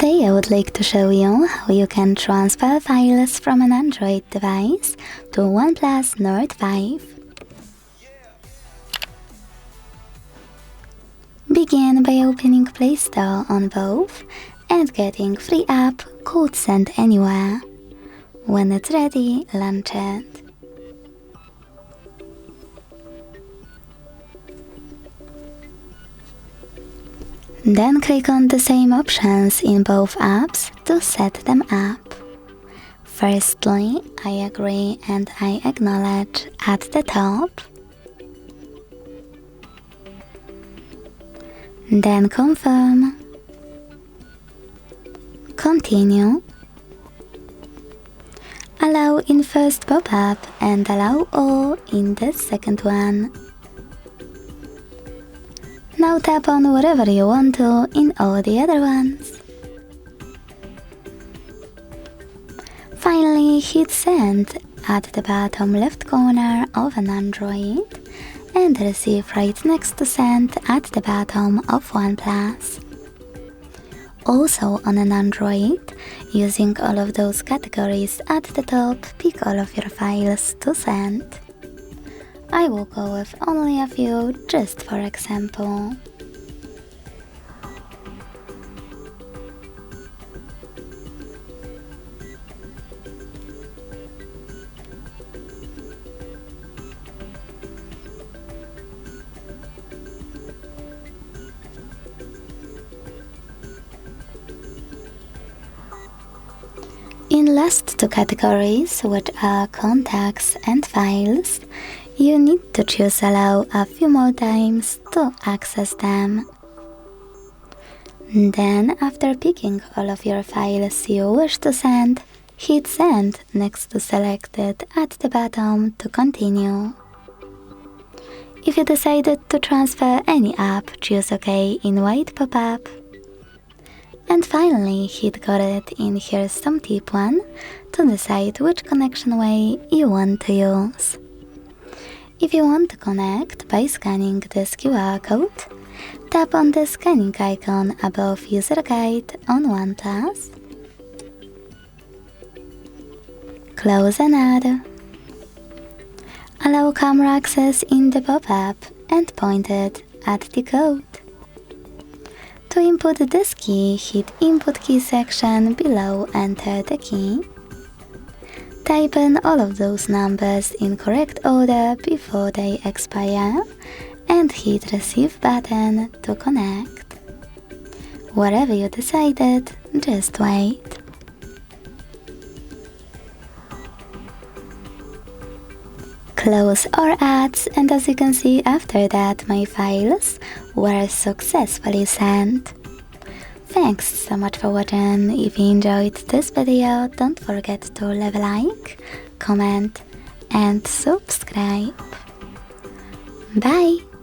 Today I would like to show you how you can transfer files from an Android device to OnePlus Nord 5. Begin by opening Play Store on both and getting free app called Send Anywhere. When it's ready, launch it. Then click on the same options in both apps to set them up. Firstly, I agree and I acknowledge at the top. Then confirm. Continue. Allow in first pop-up and allow all in the second one. Now tap on whatever you want to in all the other ones. Finally, hit send at the bottom left corner of an Android and receive right next to send at the bottom of OnePlus. Also on an Android, using all of those categories at the top, pick all of your files to send. I will go with only a few just for example. In last two categories, which are contacts and files, you need to choose allow a few more times to access them. Then, after picking all of your files you wish to send, hit send next to selected at the bottom to continue. If you decided to transfer any app, choose OK in white pop-up. And finally, hit got it in Here's Some Tip 1 to decide which connection way you want to use. If you want to connect by scanning this QR code, tap on the scanning icon above User Guide on OnePlus. Close and add. Allow camera access in the pop-up and point it at the code. To input this key, hit Input Key section below, enter the key. Type in all of those numbers in correct order before they expire and hit Receive button to connect. Whatever you decided, just wait. Close all ads, and as you can see, after that my files were successfully sent. Thanks so much for watching. If you enjoyed this video, don't forget to leave a like, comment and subscribe. Bye!